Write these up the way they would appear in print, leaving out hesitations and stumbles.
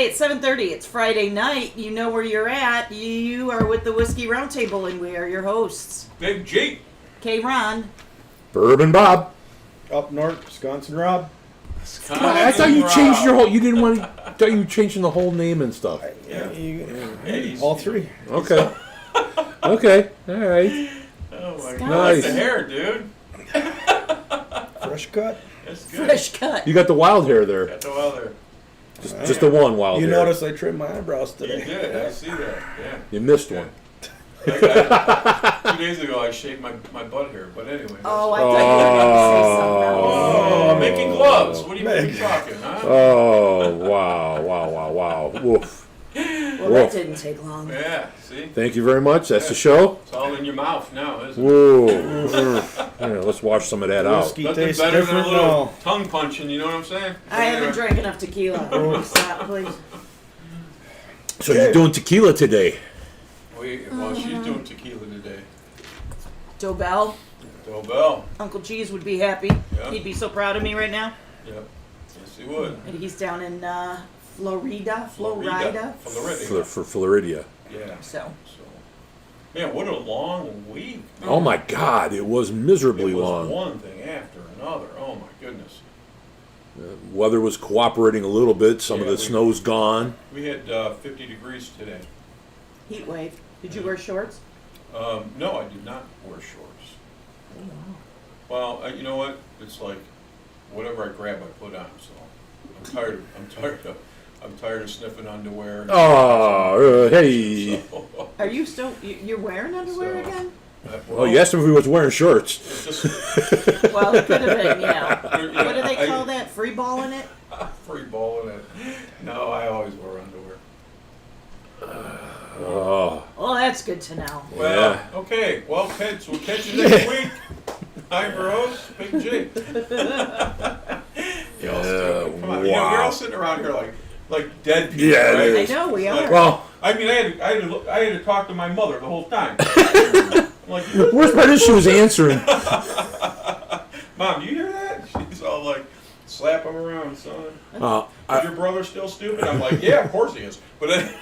Hey, it's 7:30. It's Friday night. You know where you're at. You are with the Whiskey Roundtable, and we are your hosts. Big G. K. Ron. Bourbon Bob. Up north, Wisconsin Rob. I thought you changed your whole. You didn't want. I thought you were changing the whole name and stuff. Yeah. All three. Okay. Okay. All right. Oh my Nice. god. I like the hair, dude. Fresh cut. That's good. Fresh cut. You got the wild hair there. Got the weather. Just the one wild You hair. notice I trimmed my eyebrows You today. did. I see that. Yeah. You missed one. Like 2 days ago, I shaved my butt hair. But anyway. Oh, I thought you were going to say something else. Oh, I'm making gloves. What are you talking, huh? Oh wow! Woof. Well, that didn't take long. Yeah. See. Thank you very much. That's the show. It's all in your mouth now, isn't it? Whoa. Yeah, let's wash some of that out. Whiskey Nothing tastes better than a different little now. tongue punching. You know what I'm saying? I haven't drank enough tequila. Stop, please. So you're doing tequila today? Well, she's doing tequila today. Dobell, Dobell. Uncle Cheese would be happy. Yeah. He'd be so proud of me right now. Yep. Yes, he would. And he's down in Florida. Florida. For Floridia. Yeah. So. Man, what a long week. Oh my God! It was miserably It was long. one thing after another. Oh my goodness. Weather was cooperating a little bit. Some of Yeah, the snow's gone. We had 50 degrees today. Heat wave. Did you wear shorts? No, I did not wear shorts. Well, you know what? It's like whatever I grab, I put on. So I'm tired of sniffing underwear. Oh, hey! So, Are you still? You're wearing underwear So- again? Oh, you asked him if he was wearing shorts. Just Well, it could have been. Yeah. Yeah, What do they call that? Free balling it? free balling it. No, I always wear underwear. Oh, Well, that's good to know. Well, Yeah. okay. Well, kids, we'll catch you next week. Hi, bros. Big G. Y'all still, come on. You know, we're all sitting around here like dead people, Yeah, it right? is. I know we Like, are. well, I mean, I had to talk to my mother the whole time. I'm like, the worst part is she was answering. Mom, you hear that? She's all like, slap him around, son. Uh, Is your brother still stupid? I'm like, yeah, of course he is. But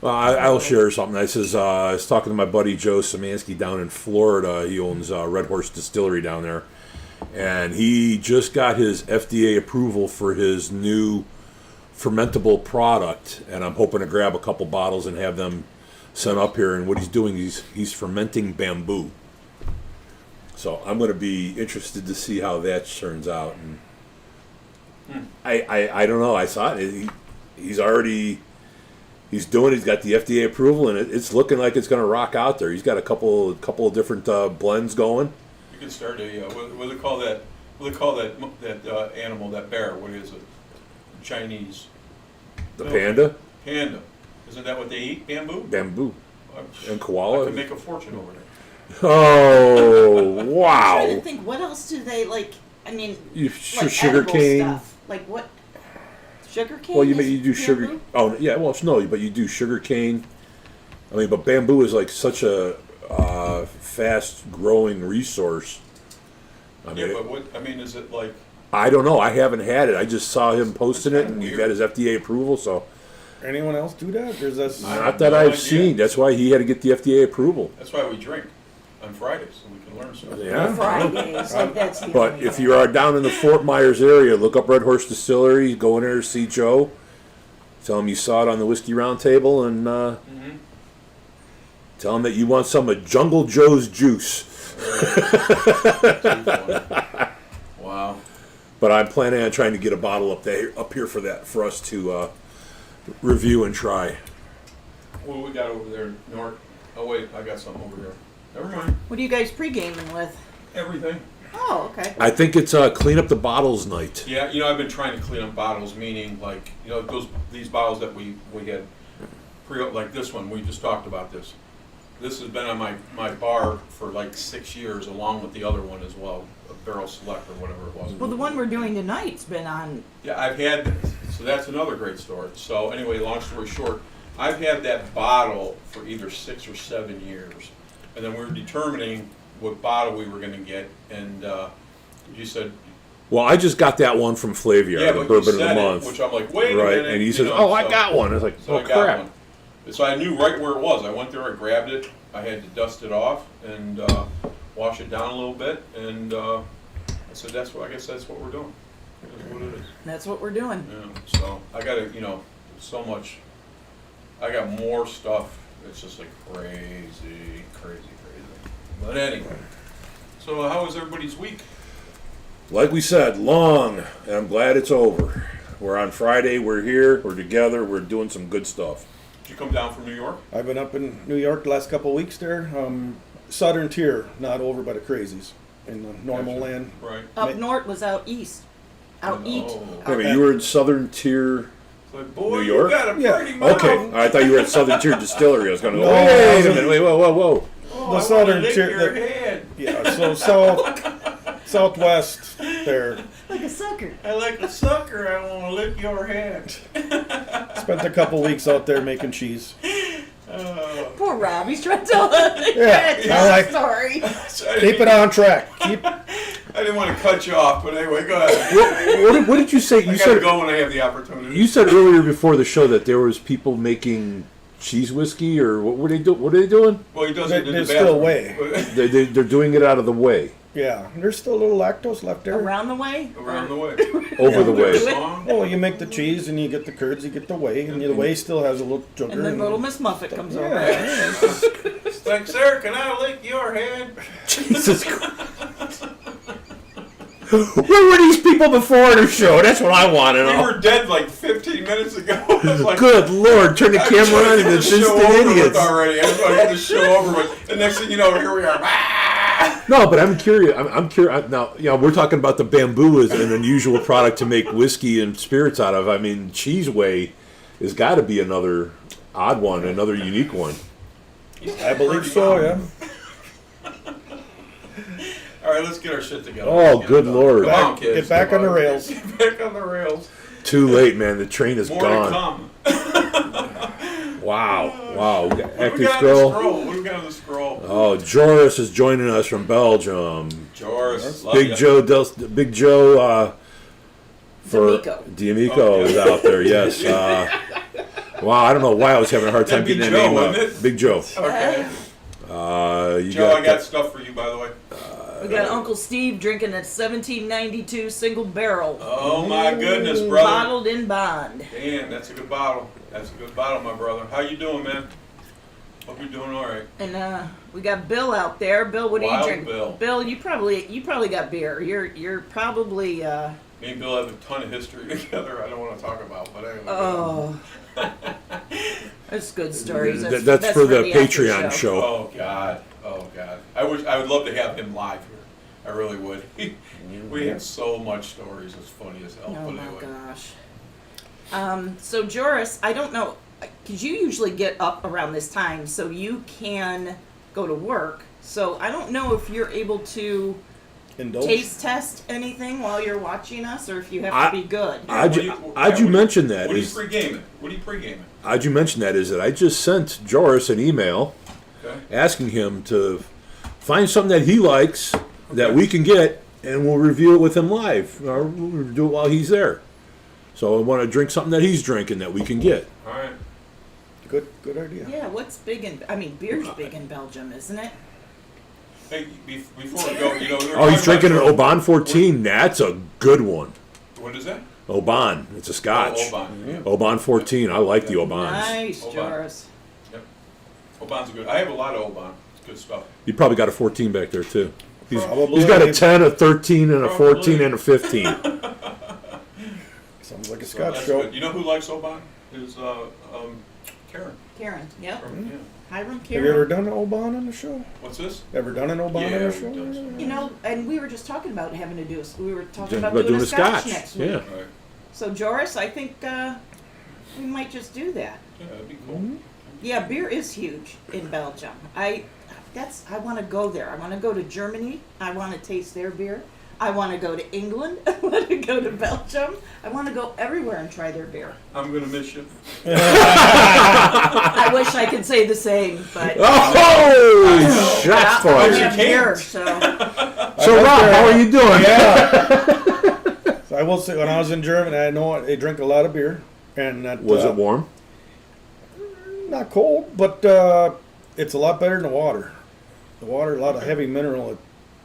I'll share something. I was talking to my buddy Joe Szymanski down in Florida. He owns Red Horse Distillery down there, and he just got his FDA approval for his new fermentable product. And I'm hoping to grab a couple bottles and have them sent up here. And what he's doing, he's fermenting bamboo. So I'm going to be interested to see how that turns out. And I don't know. I saw it. He's got the FDA approval, and it's looking like it's going to rock out there. He's got a couple of different blends going. you can start a what do they call that? What do they call that animal? That bear? What is it? Chinese The No. panda, panda. Isn't that what they eat? Bamboo. bamboo, I'm- and I koala. could make a fortune over there. Oh, I'm trying to wow! think, what else do they like? I mean, Sugar edible cane. stuff. Like what? Sugar cane? Well, you is do sugar. bamboo? Oh, yeah. Well, no, but you do sugar cane. I mean, but bamboo is like such a fast-growing resource. I mean, Yeah, but what? I mean, is it like? I don't know. I haven't had it. I just saw him posting it, kinda and he weird. got his FDA approval. So, Anyone else do that? Or is that not that no I've idea. seen. That's why he had to get the FDA approval. That's why we drink on Fridays so we can learn something. Yeah. Fridays. Like that's the But only if way. you are down in the Fort Myers area, look up Red Horse Distillery. Go in there to see Joe. Tell him you saw it on the Whiskey Roundtable, and tell him that you want some of Jungle Joe's juice. Wow. But I'm planning on trying to get a bottle up here for us to review and try. What do we got over there, North? Oh wait, I got something over here. Never mind. What are you guys pre-gaming with? Everything. Oh, okay. I think it's clean up the bottles night. Yeah, you know, I've been trying to clean up bottles, meaning like, you know, these bottles that we had like this one, we just talked about this. This has been on my bar for like 6 years, along with the other one as well, a Barrel Select or whatever it was. Well, the one we're doing tonight's been on. Yeah, I've had, so that's another great story. So anyway, long story short, I've had that bottle for either 6 or 7 years. And then we were determining what bottle we were going to get. And you said, Well, I just got that one from Flaviar, Yeah, the but bourbon you of the said month. it, which I'm like, wait a Right, minute. and he you says, know, "Oh, I so- got one." I was like, So "Oh I got crap!" one. So I knew right where it was. I went there, I grabbed it. I had to dust it off and wash it down a little bit, and I said, I guess that's what we're doing. That's what it is. That's what we're doing. Yeah. So I got to, so much. I got more stuff. It's just like crazy. But anyway, so how was everybody's week? Like we said, long, and I'm glad it's over. We're on Friday. We're here. We're together. We're doing some good stuff. Did you come down from New York? I've been up in New York the last couple of weeks there. Southern tier, not over by the crazies in the normal Gotcha. land. Right. Up north was out east. Out east. Oh. Wait a Out minute, you were in Southern Tier. It's like, boy, New York? you got a Yeah. pretty mouth. Okay, I thought you were at Southern Tier Distillery. I was going to go, No, I wait a wasn't. minute, wait, whoa. Oh, The I southern wanna lick tier- your the- head. Yeah, so southwest there. like a sucker. I like a sucker. I want to lick your head. Spent a couple weeks out there making cheese. Poor Rob. He's trying to tell a Yeah, I like- story. So I Keep didn't- it on track. Keep. I didn't want to cut you off, but anyway, go ahead. what did you say? I You gotta said go when I have the opportunity. you said earlier before the show that there was people making cheese whiskey, or what were they doing? What are they doing? Well, he does There- it in the there's still a bathroom. way. They're doing it out of the way, Yeah, there's still a little lactose left there. Around the way? Around the way. over the There's a way. song. Oh, you make the cheese and you get the curds, you get the whey, and the whey still has a little sugar. And then little Miss Muffet comes over. Yeah, It's like, sir, can I lick your head? Jesus Christ. Where were these people before the show? That's what I want to We know. were dead like 15 minutes ago. It's like, Good Lord, turn the I'm camera trying on to and get it's the show instant over with idiots. already. I'm trying to get the show over with. The next thing you know, here we are. Ah! No, but I'm curious. I'm curious. Now, we're talking about the bamboo is an unusual product to make whiskey and spirits out of. I mean, cheese whey has got to be another odd one, another unique one. I believe so, yeah. All right, let's get our shit together. Oh, Let's get good it done. Lord. Come on, kids. Get back Come on the rails. Get back on the rails. Too late, man. The train is More gone. to come. Wow. We got What do active we got on the scroll. scroll? What do we got on the scroll? Oh, Joris is joining us from Belgium. Joris. love Big ya. Joe, for D'Amico. Oh, is yeah. out there. Yes. Wow. I don't know why I was having a hard time That'd be getting that Joe, name up. wouldn't it? Big Joe. Okay. You Joe, I got stuff for you, by the way. We got Uncle Steve drinking that 1792 single barrel. Oh, my goodness, brother. Bottled in bond. Damn, that's a good bottle. That's a good bottle, my brother. How you doing, man? Hope you're doing all right. And we got Bill out there. Bill, what do you Wild drink? Bill. You probably got beer. You're probably Me and Bill have a ton of history together I don't want to talk about, but anyway. oh. That's good stories. That's for the after Patreon show. Oh, God. Oh, God. I would love to have him live here. I really would. We have so much stories. It's funny as hell. Oh but my anyway. gosh. So Joris, I don't know, because you usually get up around this time, so you can go to work. So I don't know if you're able to Indulge. taste test anything while you're watching us, or if you have I- to be good. How'd you mention that? What are you Is- pre-gaming? What are you pre-gaming? How'd you mention that? Is that I just sent Joris an email Okay. asking him to find something that he likes that Okay. we can get, and we'll review it with him live, or we'll do it while he's there. So I want to drink something that he's drinking that we can get. All right. Good idea. Yeah, what's big in, beer's big in Belgium, isn't it? Hey, before we go, Oh, he's drinking an Oban 14. That's a good one. What is that? Oban. It's a Scotch. Oh, Oban. Yeah. Oban 14. I like the Obans. Nice, Oban. Joris. Yep. Oban's good. I have a lot of Oban. It's good stuff. You probably got a 14 back there too. Probably. He's got a 10, a 13, and a 14, Probably. and a 15. Sounds like a So Scotch that's show. good. You know who likes Oban? Is Karen. Karen, yep. Yeah. Hiram Have you ever Karen. done an Oban on the show? What's this? Ever done an Oban Yeah, on the we've show? done some. You know, and we were just talking about having to do we were talking About about doing doing a a scotch Scotch, next week. yeah. All right. So Joris, I think we might just do that. Yeah, that'd be cool. Mm-hmm. Yeah, beer is huge in Belgium. I want to go there. I want to go to Germany. I want to taste their beer. I want to go to England. I want to go to Belgium. I want to go everywhere and try their beer. I'm gonna miss you. I wish I could say the same, but Oh, shots I fired. have You beer, can't. so So Rob, how are you doing? Yeah. I will say when I was in Germany, I know they drink a lot of beer, and that Was it warm? not cold, but it's a lot better than the water. The water, a lot of heavy mineral. It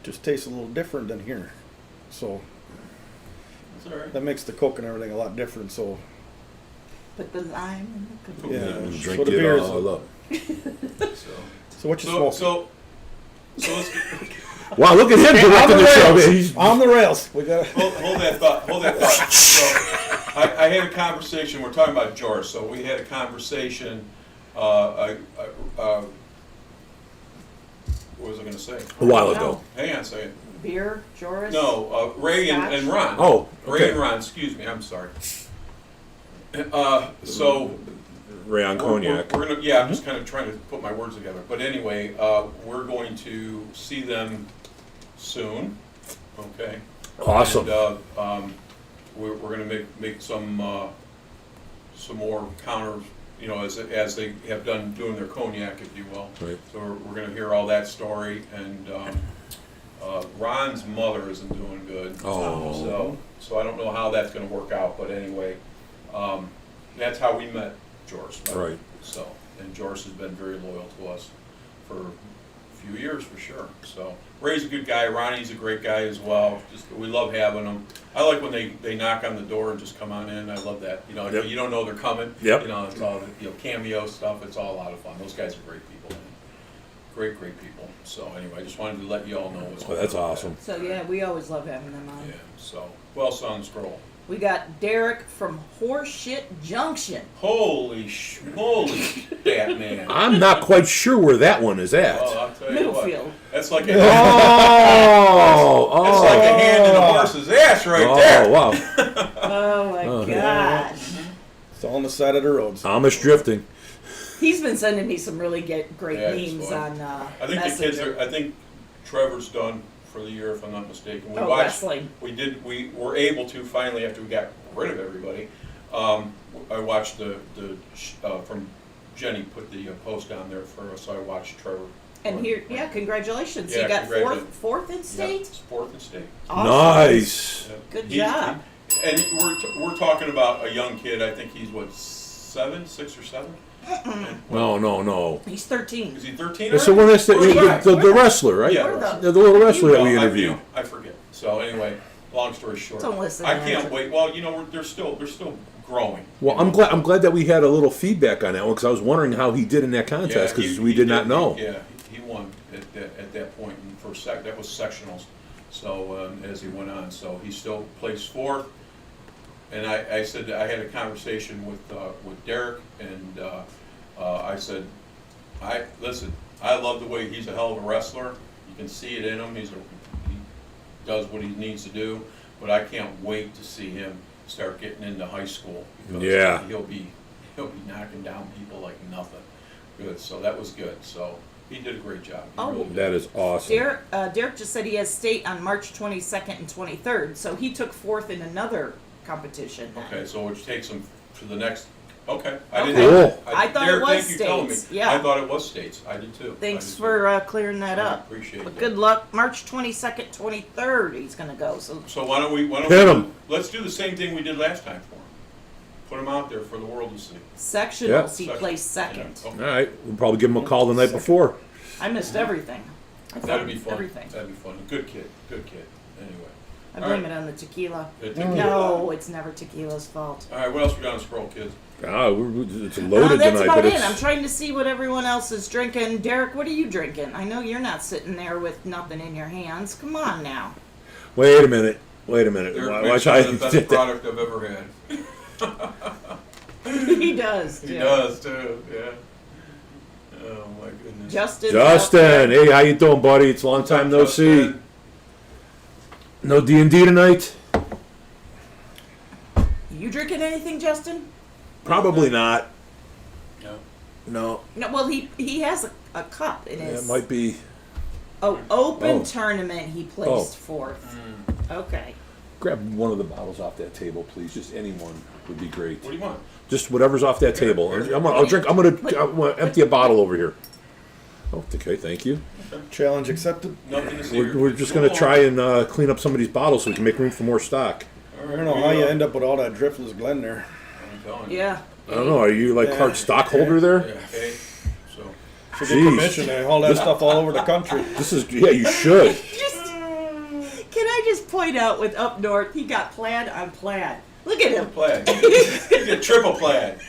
just tastes a little different than here, so It's all right. that makes the Coke and everything a lot different. So Put the lime in the cookie. yeah, And so drink the it beer is. all up. So what you So, smoking? so let's get, Wow, look at him on directing the the show. rails. Man. He's, On the rails. We got. hold that thought. Hold that thought. So, I had a conversation. We're talking about George. So we had a conversation. What was I going to say? a while ago. Hang on a second. Beer, Joris. No, Ray and Ron. Oh, Ray okay. and Ron. Excuse me. I'm sorry. So. Ray on cognac. We're gonna, yeah, I'm just kind of trying to put my words together. But anyway, we're going to see them soon. Okay. Awesome. And we're going to make some more counters, you know, as they have done doing their cognac, if you will. Right. So we're going to hear all that story. And Ron's mother isn't doing good. Oh. So I don't know how that's going to work out. But anyway, that's how we met George. Right. So, and George has been very loyal to us for a few years for sure. So Ray's a good guy. Ronnie's a great guy as well. Just we love having them. I like when they knock on the door and just come on in. I love that. You know, Yep. you don't know they're coming. Yep. You know, it's all cameo stuff. It's all a lot of fun. Those guys are great people. Man. Great people. So anyway, I just wanted to let you all know what's Oh, going that's on. awesome. So yeah, we always love having them on. Yeah. So who else on the scroll? We got Derek from Horseshit Junction. Holy schmoly, that man. I'm not quite sure where that one is at. Well, I'll tell you what. Middlefield. That's like a Oh, That's like a hand in a horse's ass right oh, there. wow. Oh my Oh, gosh. It's all on the side of the roads. Amish drifting. He's been sending me some really great Yeah, it's memes fun. on I think Messenger. the kids are. I think Trevor's done for the year, if I'm not mistaken. We Oh, watched. wrestling. We were able to finally after we got rid of everybody. I watched from Jenny put the post down there for us. So I watched Trevor. And here, yeah, congratulations. Yeah, you got congratulations. fourth in state. Yeah, fourth in state. Awesome. Nice. Yeah. Good He's- job. And we're talking about a young kid. I think he's what 6 or 7. No. Is He's 13. he 13? It's the one that's the wrestler, right? Yeah. We're The little wrestler that we Well, interviewed. I forget. So anyway, long story short, Don't listen I to can't him. wait. Well, you know, they're still growing. Well, I'm glad that we had a little feedback on that one because I was wondering how he did in that contest Yeah, because he- we he did not know. Yeah, he won at that point in first sec. That was sectionals. So as he went on, so he still placed 4th. And I said I had a conversation with Derek, and I said, listen. I love the way he's a hell of a wrestler. You can see it in him. He does what he needs to do. But I can't wait to see him start getting into high school because Yeah. he'll be knocking down people like nothing. Good. So that was good. So he did a great job. He Oh. really did. That is awesome. Derek just said he has state on March 22nd and 23rd, so he took 4th in another competition. then. Okay, so which takes him to the next. Okay, I Okay. didn't know. Cool. I thought it Derek, was thank you for telling me. states, yeah. I thought it was states. I did too. Thanks I did for clearing that too. I up. appreciate But that. good luck. March 22nd, 23rd, he's going to go. So So why don't we Hit 'em. let's do the same thing we did last time for him. Put him out there for the world to see. sectionals, he Second. placed second. Yeah, All right, we'll probably give him a call the night before. I missed everything. I That'd thought be fun. Everything. That'd be fun. Good kid. Anyway. I All blame right. it on the tequila. Tequila. No, it's never tequila's fault. All right, what else we got on the scroll, kids? It's loaded That's tonight, about but it. it's I'm trying to see what everyone else is drinking. Derek, what are you drinking? I know you're not sitting there with nothing in your hands. Come on now. Wait a minute. Derek Watch makes how the best product I've ever had. He does. He too. does too. Yeah. Oh my goodness. Justin, hey, how you doing, buddy? It's a long time no see. Justin. No D&D tonight? You drinking anything, Justin? Probably not. No. No, No. Well, he has a cup in his. it might be. open Oh. tournament. He placed 4th. Mm. Okay. Grab one of the bottles off that table, please. Just any one would be great. What do you want? Just whatever's off that table. I'm gonna empty a bottle over here. Oh, okay, thank you. Challenge accepted. Nothing to see. We're just gonna try and clean up some of these bottles so we can make room for more stock. All I right, don't know we, how you end up with all that driftless Glen there. I'm telling you. Yeah. I don't know. Are you like Yeah. Clark stockholder there? Okay, so, Should get Jeez. permission to haul that stuff all over the country. This is yeah. You should. Can I just point out with up north, he got plaid on plaid. Look at him. plaid. He's a triple plaid.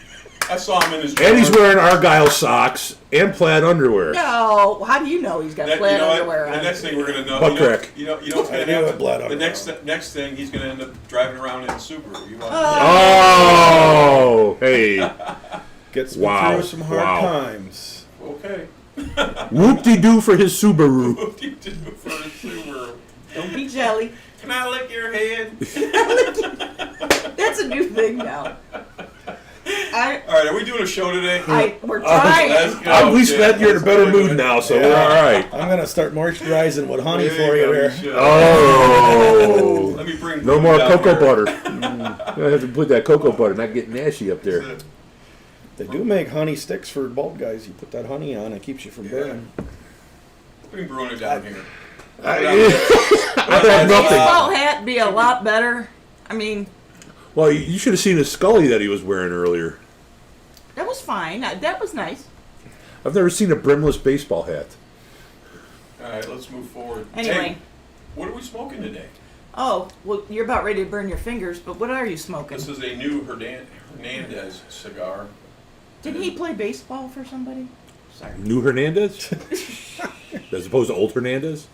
I saw him in his And he's drawers. wearing Argyle socks and plaid underwear. No, how do you know he's got That- plaid you know what? underwear on? The next thing we're gonna know, Butt you know, crack. you know what's I gonna knew happen. it, blood The on next thing, he's gonna end up driving around in a Subaru. You want? Oh, hey. Gets me Wow. through some hard Wow. times. Okay. Whoop-de-doo for his Subaru. What do you do for a Subaru? Don't be jelly. Can I lick your hand? That's a new thing now. All right, are we doing a show today? We're trying. Let's go. At least Yeah, that you're in a let's better do mood it. now, so Yeah. we're all right. I'm gonna start moisturizing with honey There for you go, there. should. Oh. Let me bring No food more down cocoa here. butter. I have to put that cocoa butter, not get nasty up there. That's it. They do make honey sticks for bald guys. You put that honey on, it keeps you from burning. Bring Bruno down here. I have nothing. Baseball hat be a lot better. I mean, Well, you should have seen the Scully that he was wearing earlier. that was fine. That was nice. I've never seen a brimless baseball hat. All right, let's move forward. Anyway. Hey, what are we smoking today? Oh, well, you're about ready to burn your fingers, but what are you smoking? This is a new Hernandez cigar. Didn't he play baseball for somebody? Sorry. New Hernandez? As opposed to old Hernandez?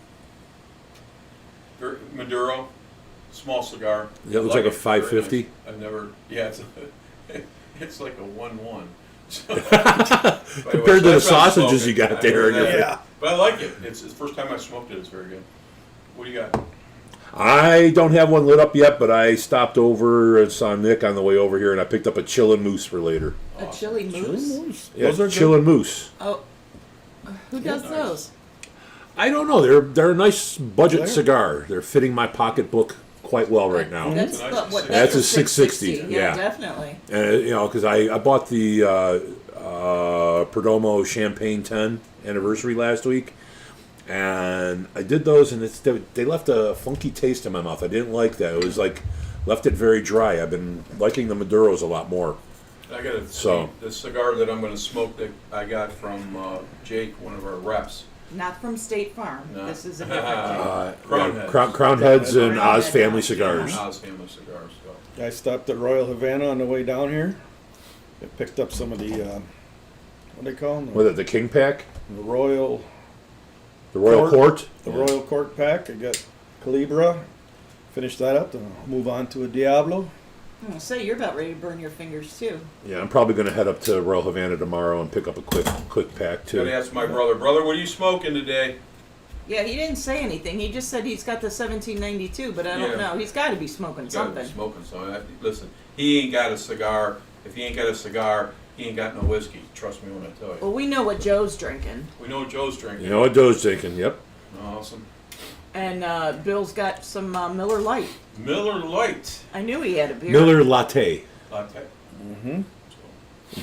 Maduro, small cigar. Yeah, it looks like a it, very 550. nice. I've never. Yeah, it's like a 1-1. So, Compared to the sausages you got there. Yeah. But I like it. It's the first time I smoked it. It's very good. What do you got? I don't have one lit up yet, but I stopped over and saw Nick on the way over here, and I picked up a Chillin' Moose for later. A chili moose? Yeah, Those are Chillin' Moose. Oh, who does nice. those? I don't know. They're a nice budget They're- cigar. They're fitting my pocketbook quite well right now. That's Nice. the, what, That's a a 660, yeah. definitely. And you know, because I bought the Perdomo Champagne 10 anniversary last week, and I did those, and they left a funky taste in my mouth. I didn't like that. It was like left it very dry. I've been liking the Maduros a lot more. I got a So- the cigar that I'm going to smoke that I got from Jake, one of our reps. Not from State Farm. No. This is a different Crown Yeah, Heads. Crown Heads and Crown Oz Head, Family yeah. Cigars. Oz Family Cigars. So. I stopped at Royal Havana on the way down here. I picked up some of the, what do they call them? Was it the King Pack? The Royal, The Royal Court? the Royal Court pack. I got Calibra. Finish that up, then I'll move on to a Diablo. Oh, say you're about ready to burn your fingers too. Yeah, I'm probably going to head up to Royal Havana tomorrow and pick up a quick pack, Gotta too. ask my brother. Brother, what are you smoking today? Yeah, he didn't say anything. He just said he's got the 1792, but I don't Yeah. know. He's got to be smoking Gotta be something. smoking something. Listen, he ain't got a cigar. If he ain't got a cigar, he ain't got no whiskey. Trust me when I tell you. Well, we know what Joe's drinking, We know what Joe's drinking. You know what Joe's thinking? Yep. Awesome. and Bill's got some Miller Lite. Miller Lite I knew he had a beer. Miller Latte. latte. Mm-hmm.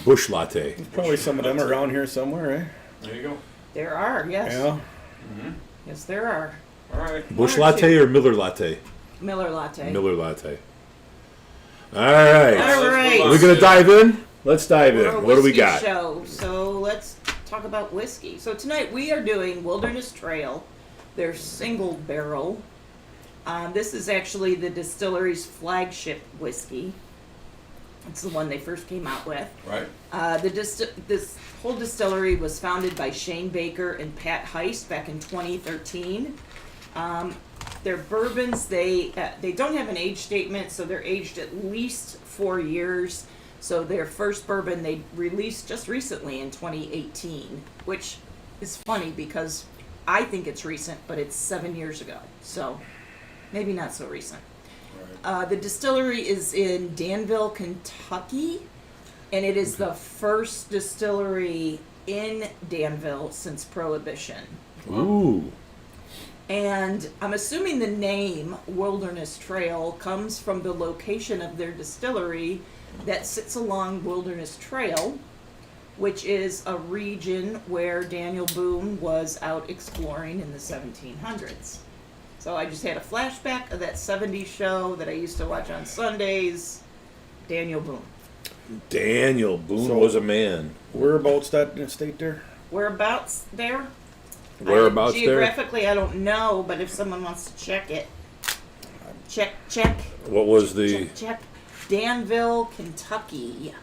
Bush Latte. There's probably some of them around here somewhere, eh? There you go. There are, yes. Yeah. Yes, there are. All right. Bush One or Latte two. or Miller Latte? Miller Latte. Miller Latte. All right. All right. Are we going to dive in? Let's dive We're a in. What do we whiskey got? Show, so let's talk about whiskey. So tonight we are doing Wilderness Trail, their single barrel. This is actually the distillery's flagship whiskey. It's the one they first came out with. Right. This whole distillery was founded by Shane Baker and Pat Heist back in 2013. Their bourbons, they don't have an age statement, so they're aged at least 4 years. So their first bourbon they released just recently in 2018, which is funny because I think it's recent, but it's 7 years ago. So maybe not so recent. The distillery is in Danville, Kentucky, and it is the first distillery in Danville since Prohibition. Ooh. And I'm assuming the name Wilderness Trail comes from the location of their distillery that sits along Wilderness Trail, which is a region where Daniel Boone was out exploring in the 1700s. So I just had a flashback of that 70s show that I used to watch on Sundays. Daniel Boone. Daniel Boone So- was a man. Whereabouts that in the state there? Whereabouts there? Whereabouts there? Geographically, I don't know, but if someone wants to check it, check. What was the? Check. Danville, Kentucky.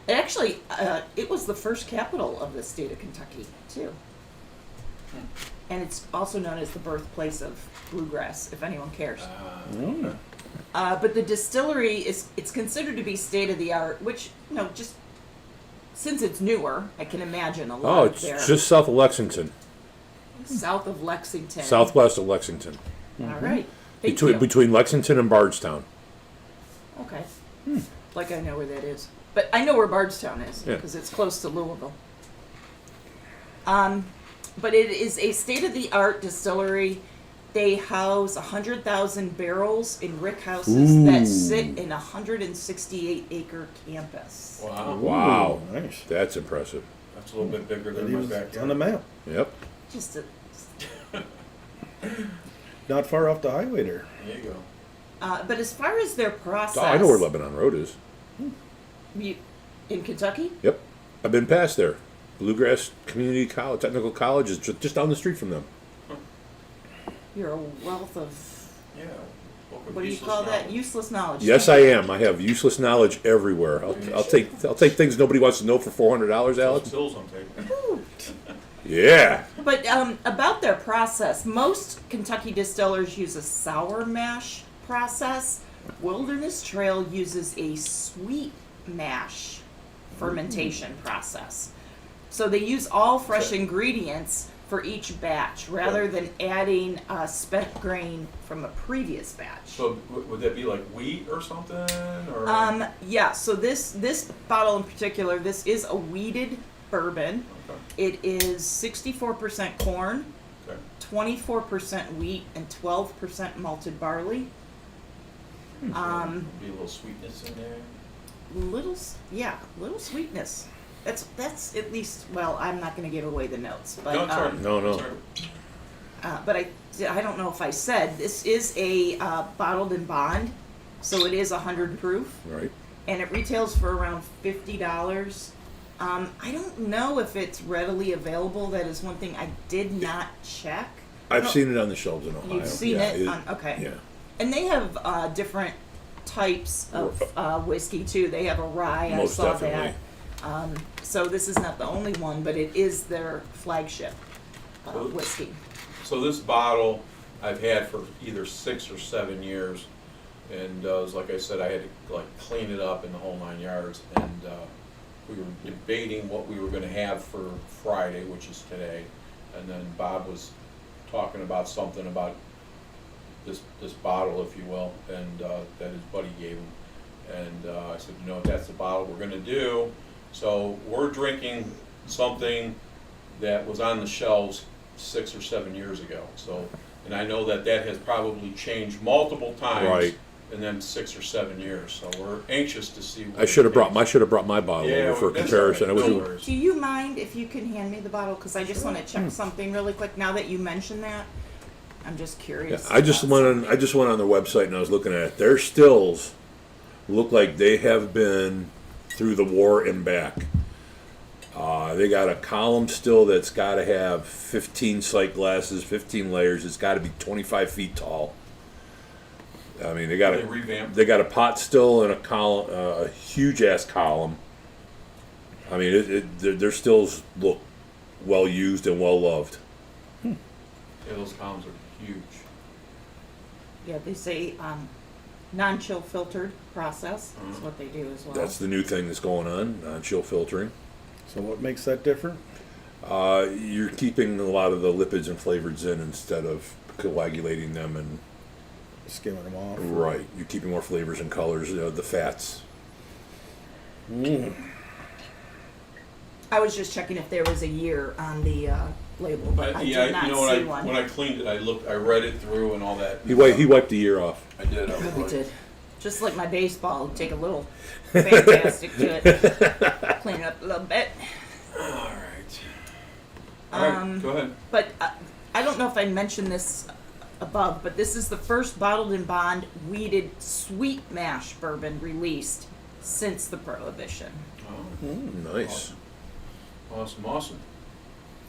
Actually, it was the first capital of the state of Kentucky, too. And it's also known as the birthplace of bluegrass, if anyone cares. Mm. But the distillery it's considered to be state of the art, which, just since it's newer, I can imagine a lot Oh, of it's their just south of Lexington, south of Lexington. southwest of Lexington, All right. Thank between you. between Lexington and Bardstown. Okay. Like I know where that is. But I know where Bardstown is Yeah. because it's close to Louisville. But it is a state-of-the-art distillery. They house 100,000 barrels in rick houses that Ooh. sit in a 168-acre campus. Wow. Wow, Ooh, nice. that's impressive. That's a little bit bigger It than my is backyard. on the map. Yep. Just a, Not far off the highway there. There you go. but as far as their process, Oh, I know where Lebanon Road is. in Kentucky. Yep, I've been past there. Bluegrass Community College, Technical College is just down the street from them. You're a wealth of Yeah. what do you call that? Useless knowledge. Yes, I am. I have useless knowledge everywhere. I'll take things nobody wants to know for $400, Alex. Bills I'm taking. Yeah. But about their process, most Kentucky distillers use a sour mash process. Wilderness Trail uses a sweet mash fermentation process. So they use all fresh ingredients for each batch rather than adding spent grain from a previous batch. So would that be like wheat or something? Or Yeah, so this bottle in particular, this is a wheated bourbon. Okay. It is 64% corn, Okay. 24% wheat, and 12% malted barley. Be a little sweetness in there. Little sweetness. That's at least. Well, I'm not going to give away the notes, but No, it's all right. No. It's all right. but I don't know if I said this is a bottled in bond, so it is 100 proof, Right. and it retails for around $50. I don't know if it's readily available. That is one thing I did not check. I've No. seen it on the shelves in Ohio. You've seen Yeah, it? Okay. Yeah. And they have different types of whiskey too. They have a rye. I Most saw definitely. that. So this is not the only one, but it is their flagship whiskey. So this bottle I've had for either 6 or 7 years, and it was like I said, I had to clean it up in the whole 9 yards, and we were debating what we were going to have for Friday, which is today, and then Bob was talking about something about this bottle, if you will, and that his buddy gave him, and I said, that's the bottle we're going to do. So we're drinking something that was on the shelves 6 or 7 years ago. So, and I know that has probably changed multiple times Right. in them 6 or 7 years. So we're anxious to see. What I should have it brought tastes. my bottle Yeah, over for that's comparison. all right. I No was worries. Do you mind if you can hand me the bottle? Because I just want to check something really quick. Now that you mention that, I'm just Yeah, curious. I just about went on. something. I just went on their website and I was looking at it. Their stills look like they have been through the war and back. They got a column still that's got to have 15 sight glasses, 15 layers. It's got to be 25 feet tall. I mean, they got They a revamped. they got a pot still and a column, a huge ass column. I mean, their stills look well used and well loved. Yeah, those columns are huge. Yeah, they say non-chill filtered process. That's what they do as well. That's the new thing that's going on, chill filtering. So what makes that different? You're keeping a lot of the lipids and flavors in instead of coagulating them, and Skimming them off. right, you're keeping more flavors and colors, the fats. I was just checking if there was a year on the label, but I Yeah, did not you know what? see one. When I cleaned it, I read it through and all that. He wiped the year off. I did. I I was really like, did. Just like my baseball, take a little fantastic to it, clean it up a little bit. all right. All right, go ahead. But I don't know if I mentioned this above, but this is the first bottled in bond weeded sweet mash bourbon released since the Prohibition. Oh, Nice. awesome.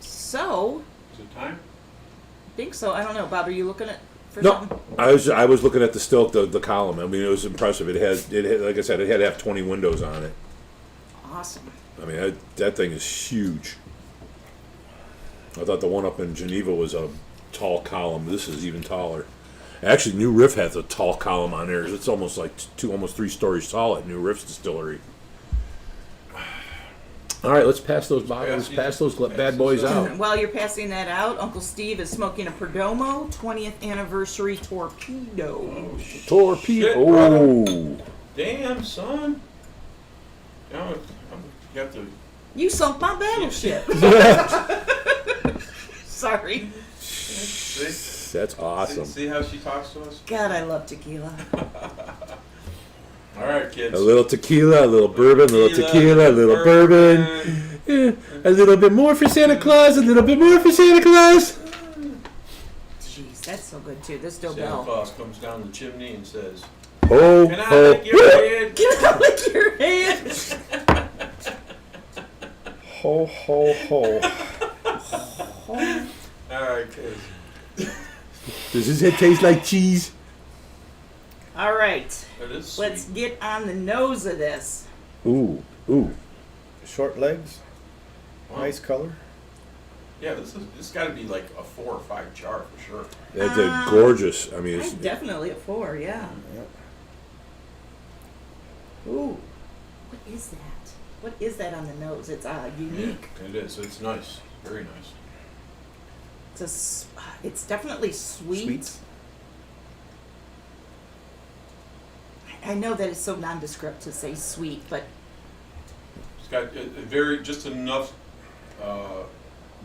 So, Is it time? I think so. I don't know, Bob. Are you looking at for No, something? I was looking at the column. I mean, it was impressive. It had, like I said, it had to have 20 windows on it. Awesome. I mean, that thing is huge. I thought the one up in Geneva was a tall column. This is even taller. Actually, New Riff has a tall column on theirs. It's almost like almost 3 stories tall at New Riff's distillery. All right, let's pass those bottles. Pass those bad boys out. While you're passing that out, Uncle Steve is smoking a Perdomo 20th anniversary torpedo. Oh, shit, Torpedo. brother. Oh, Damn, son. You know, you have to. You sunk my battleship. Sorry. See, that's awesome. see how she talks to us? God, I love tequila. All right, kids. A little tequila, a little bourbon, a little tequila, a little bourbon. Eh, a little bit more for Santa Claus, a little bit more for Santa Claus. Jeez, that's so good too. This Santa Dobell. Claus comes down the chimney and says, Oh, "Can I lick your head?" Get out with your hand. Ho, ho, ho. All right, kids. does his head taste like cheese? All right. It is sweet. Let's get on the nose of this. Ooh, ooh. Short legs, Wow. nice color. Yeah, this got to be like a 4 or 5 char for sure. That's gorgeous. I mean, I'm it's, definitely a 4, yeah. Yep. Ooh. What is that? What is that on the nose? It's unique. It is. It's nice. Very nice. It's definitely sweet. Sweet. I know that it's so nondescript to say sweet, but It's got very just enough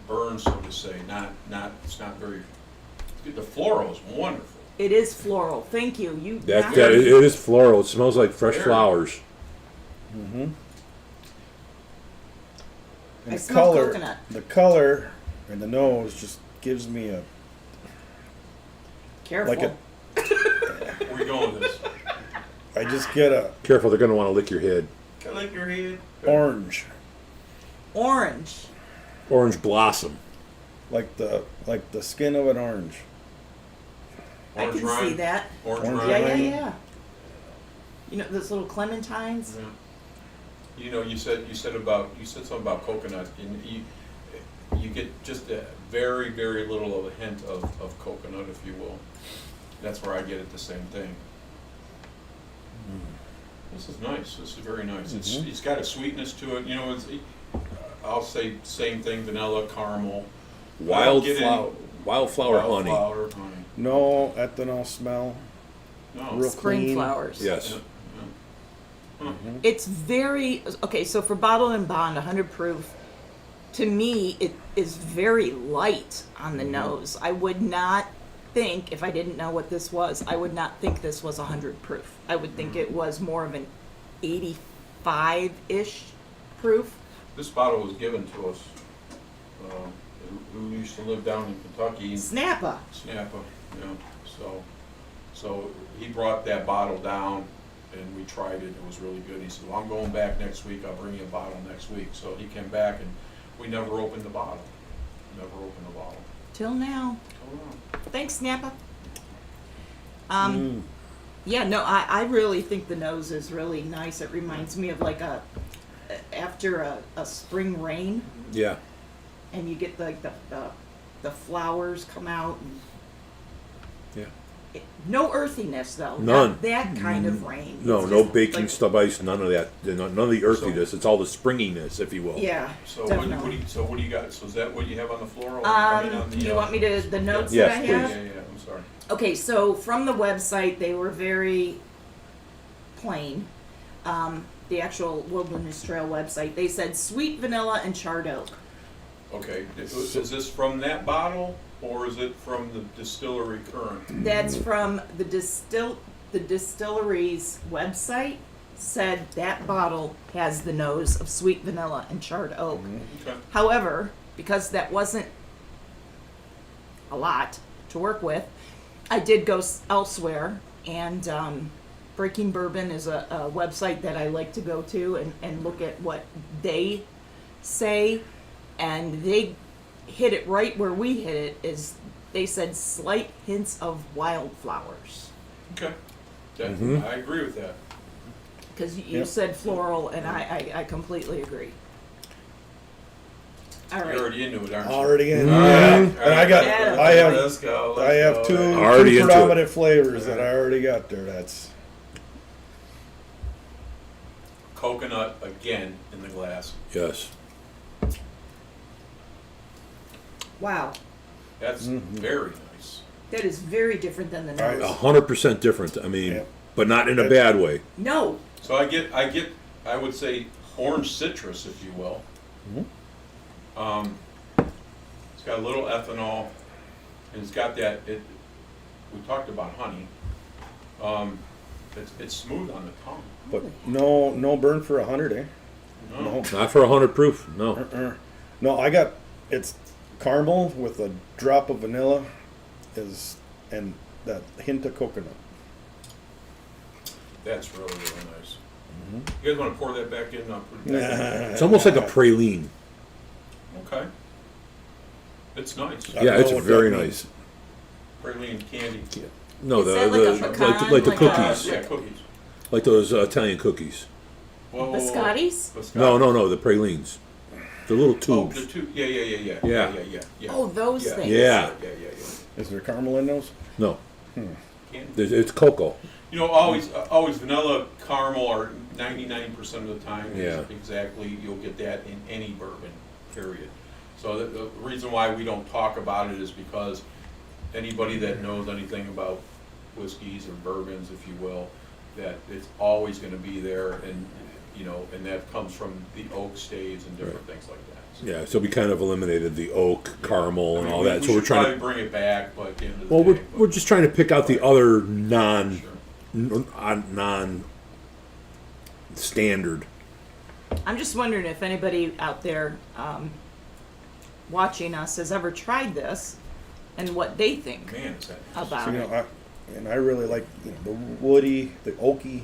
burn, so to say. It's not very. The floral is wonderful. it is floral. Thank you. You. that it is floral. It smells like fresh Very. flowers. Mm-hmm. I And smell coconut. the color and the nose just gives me a Careful. like a. Where you going with this? I just get a Careful, they're going to want to lick your head. Can I lick your head? orange, Orange. Orange blossom. like the skin of an orange. I Orange can rind? see that. Orange Orange rind? Yeah, yeah, rind? yeah. You know those little clementines? Yeah. You know, you said something about coconut, and you get just a very, very little of a hint of coconut, if you will. That's where I get it the same thing. This is nice. This is very nice. Mhm. It's got a sweetness to it. You know, I'll say same thing: vanilla, caramel, Wildflower honey. wildflower honey. No ethanol smell. No. Real Spring clean. flowers. Yes. Mm-hmm. It's very okay. So for bottle and bond, 100 proof. To me, it is very light on the nose. I would not think, if I didn't know what this was, I would not think this was 100 proof. I would think it was more of an 85-ish proof. This bottle was given to us. Who used to live down in Kentucky? Snappa. Snappa, yeah. So he brought that bottle down, and we tried it. It was really good. He said, "Well, I'm going back next week. I'll bring you a bottle next week." So he came back, and we never opened the bottle. Never opened the bottle. Till now. Oh, wow. Thanks, Snappa. Yeah, no, I really think the nose is really nice. It reminds me of like after a spring rain, Yeah. and you get like the flowers come out. And Yeah. no earthiness though. None. Not that kind of rain. No, It's no just baking like- stuff ice, none of that. None of the earthiness. It's all the springiness, if you will. Yeah, So definitely. what do you got? So is that what you have on the floor? Or I mean, on the, Do you want me to the notes Yes, that I please. have? Yeah. I'm sorry. Okay, so from the website, they were very plain. The actual Wilderness Trail website, they said sweet vanilla and charred oak. Okay. Is this from that bottle, or is it from the distillery current? That's from the distillery's website. Said that bottle has the nose of sweet vanilla and charred oak. Okay. However, because that wasn't a lot to work with, I did go elsewhere, and Breaking Bourbon is a website that I like to go to and look at what they say, and they hit it right where we hit it. Is they said slight hints of wildflowers, Okay. That, Mhm. I agree with that. because you Yep. said floral, and I completely agree. All You're right. already into it, aren't you? Already in. Mhm. Yeah. All And I right, got, Yeah. I have, Let's go. I have let's two, go. Already two into it. predominant flavors that I already got there. That's Coconut again in the glass. Yes. Wow, That's Mhm. very nice. that is very different than the All right. nose. 100% different. I mean, Yep. but not in a bad way. No, So I get, I would say orange citrus, if you will. Mhm. It's got a little ethanol, and it's got that. We talked about honey. It's smooth on the tongue. but no burn for 100, eh? No. Not for 100 proof. No. Uh-uh. No, I got it's caramel with a drop of vanilla, and that hint of coconut. That's really nice. Mm-hmm. You guys want to pour that back in? I'll put it back in. It's almost like a praline. Okay. It's nice. I Yeah, don't it's know what very that nice. means. Praline candy. No, Is that like a pecan, like the like cookies, Yeah, cookies. like those Italian cookies. Whoa, biscottis. Biscotti. No, the pralines, the little Oh, tubes. the two. Yeah. Yeah. Oh, those Yeah. things. Yeah. Yeah. Is there caramel in those? No, Candy. it's cocoa. You know, always vanilla, caramel are 99% of the time. Yeah. Exactly, you'll get that in any bourbon, period. So the reason why we don't talk about it is because anybody that knows anything about whiskeys or bourbons, if you will, that it's always going to be there, and and that comes from the oak staves and different things like that. So, Yeah, so we kind of eliminated the oak, caramel, I and mean, all we- that. we So we're should trying probably to. bring it back, but at the end of the Well, day, we're just trying to pick out the other non sure. standard. I'm just wondering if anybody out there watching us has ever tried this and what they think Man, is that nice. about So, it. I really like the woody, the oaky,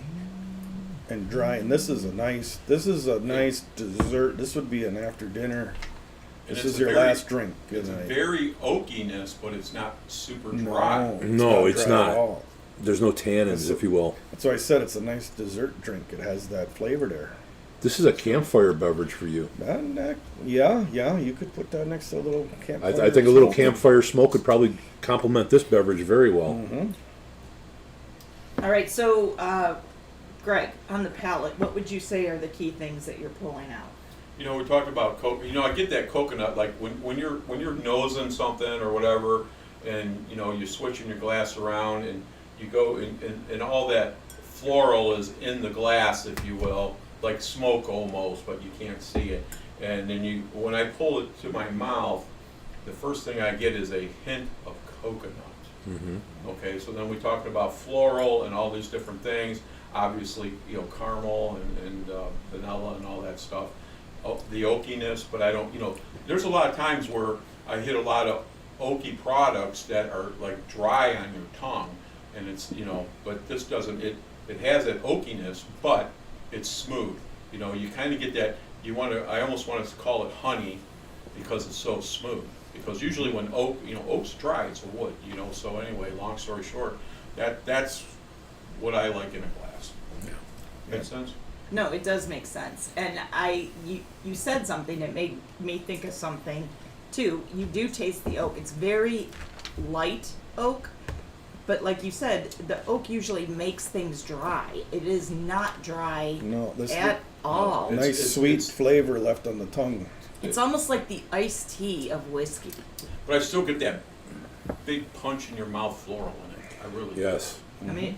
and dry. And this is a nice dessert. This would be an after dinner. And This it's is a your very- last drink. It's tonight. very oakiness, but it's not super dry. No, it's dry not. at all. There's no tannins, That's if you will. That's why I said it's a nice dessert drink. It has that flavor there. This is a campfire beverage for you. Yeah, you could put that next to a little campfire. I think a little smoke. campfire smoke would probably complement this beverage very well. Mhm. All right, so Greg, on the palate, what would you say are the key things that you're pulling out? We talked about I get that coconut, like when you're nosing something or whatever, and you're switching your glass around, and you go and all that floral is in the glass, if you will, like smoke almost, but you can't see it. And then when I pull it to my mouth, the first thing I get is a hint of coconut. Mm-hmm. Okay, so then we talked about floral and all these different things. Obviously, caramel and vanilla and all that stuff. The oakiness, but I don't, there's a lot of times where I hit a lot of oaky products that are like dry on your tongue, and it's, but this doesn't, it has that oakiness, but it's smooth. You kind of get that, I almost want to call it honey because it's so smooth. Because usually when oak's dry, it's a wood, so anyway, long story short, that's what I like in a glass. Yeah. Make sense? No, it does make sense. And you said something that made me think of something too. You do taste the oak. It's very light oak, but like you said, the oak usually makes things dry. It is not dry No, this at all. It's- nice sweet flavor left on the tongue. It's almost like the iced tea of whiskey. But I still get that big punch in your mouth floral in it. I really do. Yes. I mean,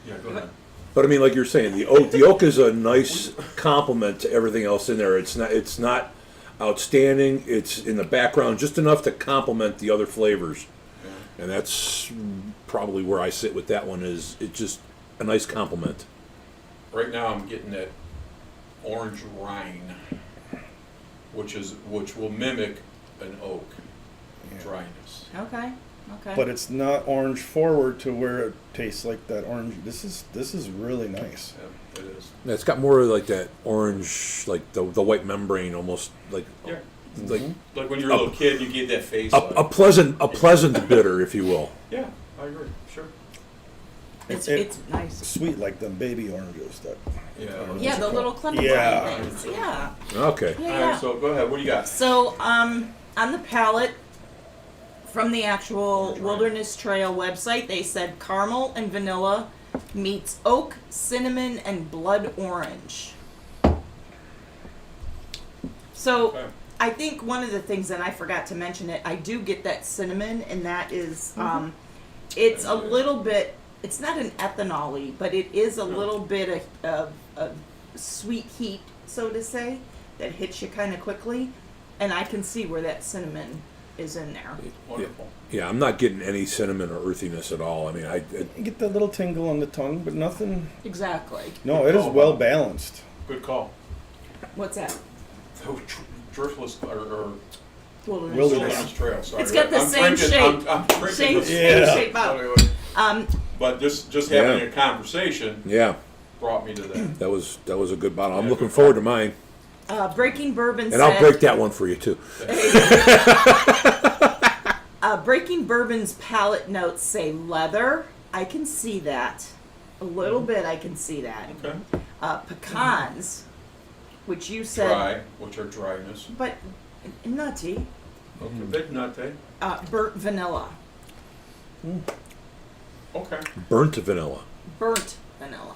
Yeah, go ahead. But I mean, like you're saying, the oak is a nice complement to everything else in there. It's not outstanding. It's in the background, just enough to complement the other flavors. Yeah. And that's probably where I sit with that one. Is it's just a nice complement. Right now I'm getting that orange rind, which will mimic an oak Yeah. dryness. okay. Okay. but it's not orange forward to where it tastes like that orange. This is really nice. Yeah, it is. Yeah, it's got more of like that orange, like the white membrane, almost like Yeah. like Like when you're a little kid, you get that face. a pleasant bitter, if you will. Yeah, I agree. Sure. It's nice. Sweet like them baby oranges that. Yeah. Yeah, the little clementine Yeah. things. Yeah. Okay. Yeah. All yeah. right, so go ahead. What do you got? So, on the palette from the actual Wilderness Trail website, they said caramel and vanilla meets oak, cinnamon, and blood orange. So, Okay. I think one of the things that I forgot to mention it, I do get that cinnamon, and that is, it's a little bit. It's not an ethanol-y, but it is a little bit of sweet heat, so to say, that hits you kind of quickly, and I can see where that cinnamon is in there. Wonderful. Yeah, I'm not getting any cinnamon or earthiness at all. I mean, You get that little tingle on the tongue, but nothing. Exactly. No, it is well balanced. Good call. What's that? So, driftless or Wilderness. Wilderness. Trail. Sorry. It's got the I'm same drinking- shape. I'm drinking Same, this- same Yeah. shape up. Anyway, but just having Yeah. a conversation yeah, brought me to that. that was a good bottle. I'm Yeah, looking good forward to mine, Breaking Bourbon and said, I'll break that one for you too. Breaking Bourbon's palate notes say leather. I can see that. A little bit I can see that. Okay. Pecans, which you said, Dry, which are dryness. but nutty. Okay. Bit nutty. Burnt vanilla. Okay. Burnt vanilla. Burnt vanilla.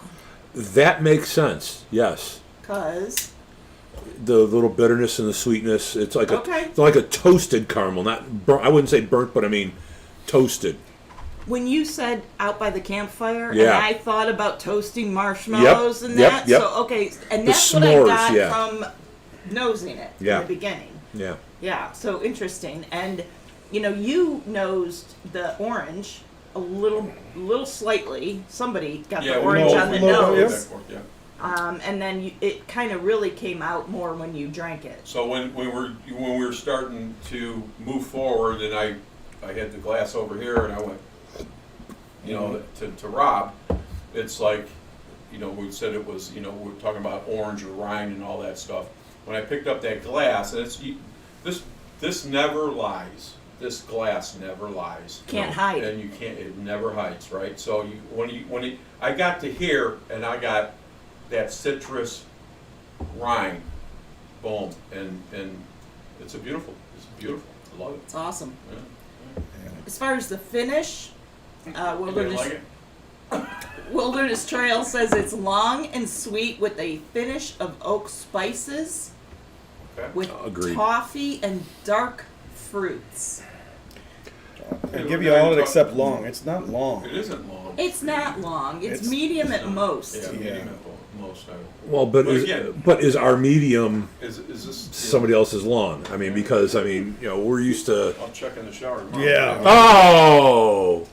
That makes sense. Yes, Cause the little bitterness and the sweetness. It's like Okay. it's like a toasted caramel, not burnt. I wouldn't say burnt, but I mean toasted. when you said out by the campfire, Yeah. and I thought about toasting marshmallows and yep, that. yep. So okay, and The that's what I s'mores, got yeah. from nosing it Yeah. in the beginning. Yeah. Yeah, so interesting. And you nosed the orange a little slightly. Somebody got the orange on the nose. Yeah. And then it kind of really came out more when you drank it. So when we were starting to move forward, and I had the glass over here, and I went, to Rob, it's like, we said it was, we were talking about orange or rind and all that stuff. When I picked up that glass, and this never lies. This glass never lies. Can't hide. And you can't. It never hides, right? So I got to here, and I got that citrus rind, boom, and it's beautiful. I love it. It's awesome. Yeah. As far as the finish, You didn't Wilderness like it? Wilderness Trail says it's long and sweet with a finish of oak spices Okay. with Agreed. toffee and dark fruits. I give you all it except long. It's not long. It isn't long. It's not long. It's It's- medium at most. Yeah, medium at most. Well, but is our medium Is this somebody else's lawn? I mean, because we're used to. I'll check in the shower tomorrow. Yeah. Oh.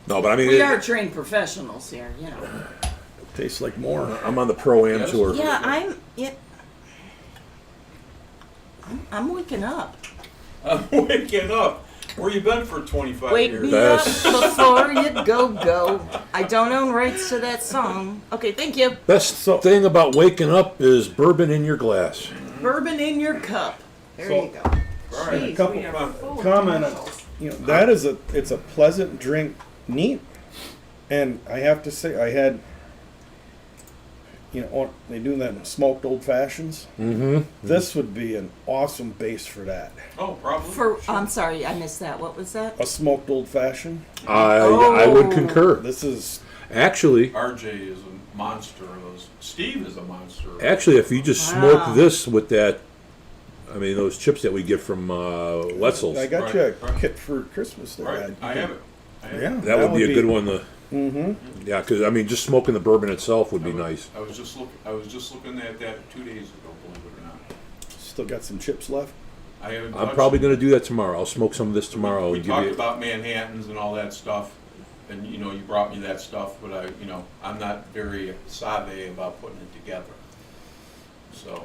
No, but I mean, We are trained professionals here, Tastes like more. I'm on the pro am Yes. tour. Yeah, I'm waking up. I'm waking up. Where you been for 25 Wake years? me That's- up before you go. I don't own rights to that song. Okay, thank you. Best thing about waking up is bourbon in your glass. Bourbon in your cup. There So- you go. All right. Jeez, couple we are full of comment. commercials. That is it's a pleasant drink, neat, and I have to say I had. They do that in smoked old fashions. Mm-hmm. This would be an awesome base for that. Oh, probably. I'm sorry, I missed that. What was that? A smoked old fashioned. I would Oh. concur. This is RJ Actually, is a monster of those. Steve is a monster. if you just Wow. smoke this with that, those chips that we get from Wetzel's, I got Right, you a right. kit for Christmas there. Right. I have it. Yeah, that would be a good one. Mm-hmm. Yeah, because just smoking the bourbon itself would be nice. I was just looking at that 2 days ago. Believe it or not. Still got some chips left. I haven't. I'm touched probably it. going to do that tomorrow. I'll smoke some of this tomorrow. We and give talked you. about Manhattans and all that stuff, and you brought me that stuff, but I'm not very savvy about putting it together. So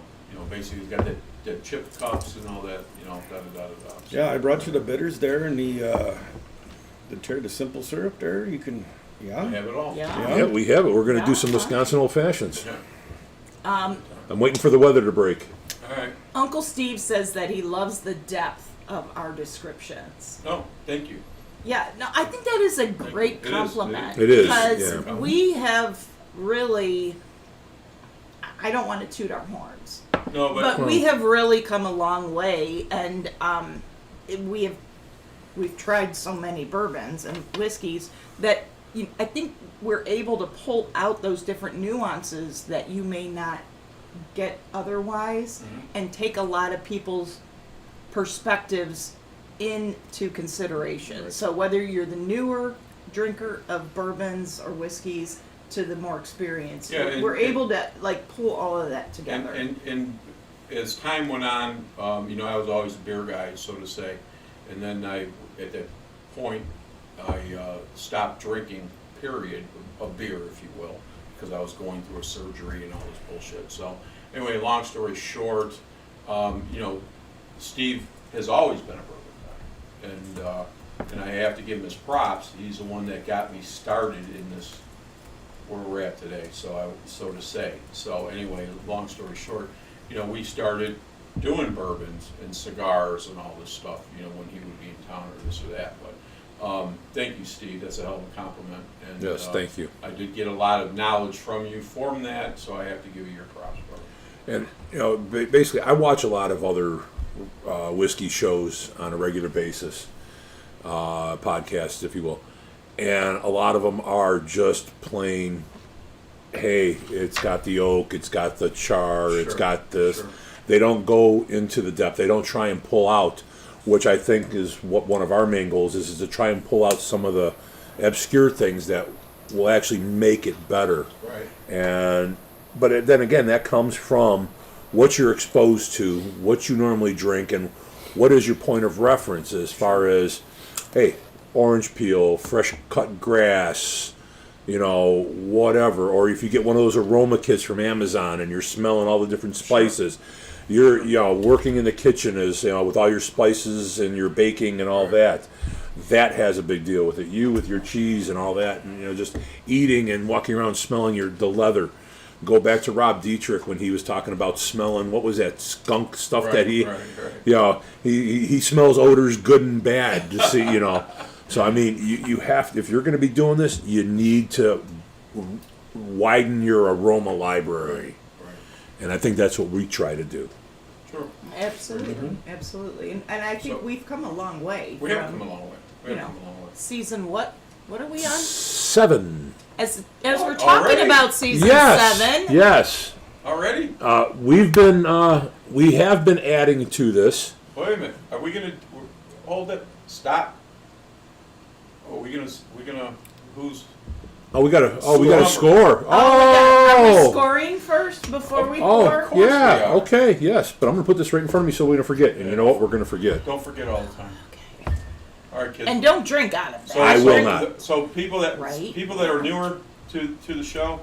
basically, you've got the chip cups and all that, got to da. Yeah, I brought you the bitters there and the simple syrup there. You can, I yeah. have it all. Yeah. Yeah, we have it. We're going to do some Yeah. Wisconsin old fashions. Yeah. I'm waiting for the weather to break. All right. Uncle Steve says that he loves the depth of our descriptions. No, thank you. Yeah, no, I think that is a great It is, compliment. it is, Because yeah. we have really, I don't want to toot our horns, No, but we have really come a long way, and we've tried so many bourbons and whiskeys that I think we're able to pull out those different nuances that you may not get otherwise, and take a lot of people's perspectives into consideration. So whether you're the newer drinker of bourbons or whiskeys to the more experienced, Yeah, and- we're able to like pull all of that together. And as time went on, I was always a beer guy, so to say. And then at that point, I stopped drinking, period, of beer, if you will, because I was going through a surgery and all this bullshit. So anyway, long story short, Steve has always been a bourbon guy. And I have to give him his props. He's the one that got me started in this, where we're at today, so to say. So anyway, long story short, we started doing bourbons and cigars and all this stuff, when he would be in town or this or that. But thank you, Steve. That's a hell of a compliment. And, Yes, thank you. I did get a lot of knowledge from you from that, so I have to give you your props, brother. And basically, I watch a lot of other whiskey shows on a regular basis, podcasts, if you will, and a lot of them are just plain. Hey, it's got the oak, it's got the char, it's Sure, got this. sure. They don't go into the depth. They don't try and pull out, which I think is what one of our main goals is to try and pull out some of the obscure things that will actually make it better. Right. But then again, that comes from what you're exposed to, what you normally drink, and what is your point of reference as far as, hey, orange peel, fresh cut grass, whatever. Or if you get one of those aroma kits from Amazon and you're smelling all the different spices, you're working in the kitchen with all your spices and your baking and all that. That has a big deal with it. You with your cheese and all that, and just eating and walking around smelling the leather. Go back to Rob Dietrich when he was talking about smelling, what was that skunk stuff that he, Right. he smells odors good and bad. To see, So I mean, you have, if you're going to be doing this, you need to widen your aroma library, Right. and I think that's what we try to do. Sure. Absolutely, absolutely, and I think So- we've come a long way. We have from come a long way. Season what? What are we on? 7. As we're talking Already? about season Yes. 7. Yes. Already? We have been adding to this. Wait a minute. Are we gonna hold it? Stop. Are we gonna? Who's? We got a score. Are we Oh. scoring first before we Oh, pour? course we yeah. are. Okay. Yes. But I'm gonna put this right in front of me so we don't forget. And you know what? We're gonna forget. Don't forget all the time. Okay. All right, kids. And don't drink out of that. I will not. So people that Right. are newer to the show,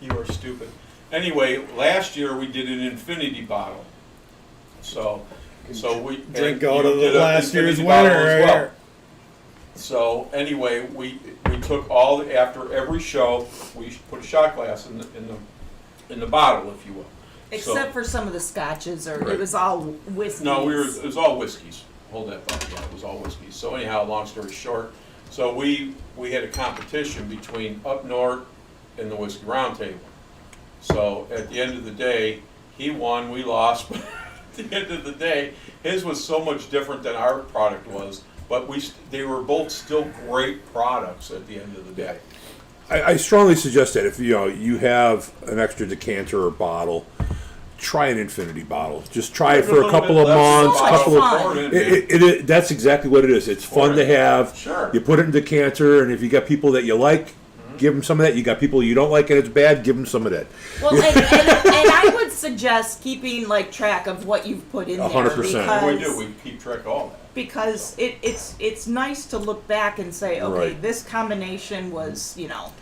you are stupid. Anyway, last year we did an infinity bottle. So we Drink and out you of the did a last year's infinity bottle winner. as well. So anyway, we took after every show we put a shot glass in the bottle, if you will. Except for some of the scotches, or Right. it was all whiskeys. No, it was all whiskeys. Hold that thought. Yeah, it was all whiskeys. So anyhow, long story short, so we had a competition between Up North and the Whiskey Roundtable. So at the end of the day, he won, we lost. But at the end of the day, his was so much different than our product was. But they were both still great products at the end of the day. I strongly suggest that if you have an extra decanter or bottle, try an infinity bottle. Just try it for a couple of months. That's exactly what it is. It's fun to have. Sure. You put it in a decanter, and if you got people that you like, give them some of that. You got people you don't like and it's bad, give them some of that. Well, and I would suggest keeping track of what you've put in there. 100%. We do. We keep track of all that. Because it's nice to look back and say, okay, Right. this combination was,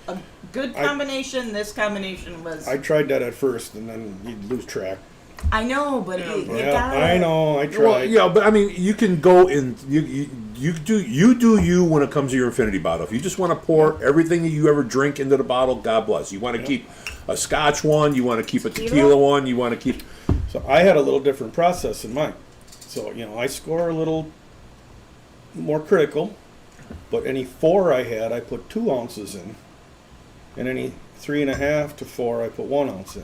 a good combination, this combination was... I tried that at first, and then you'd lose track. I know, but Yeah. you Yeah, gotta. I know. I tried. Well, yeah, but I mean, you can go in. You do you when it comes to your infinity bottle. If you just want to pour everything that you ever drink into the bottle, God bless. You want to keep a Scotch one. You want to keep a tequila one. You want to keep. So I had a little different process in mine. So, I score a little more critical, but any 4 I had, I put 2 ounces in. And any 3.5 to 4, I put 1 ounce in.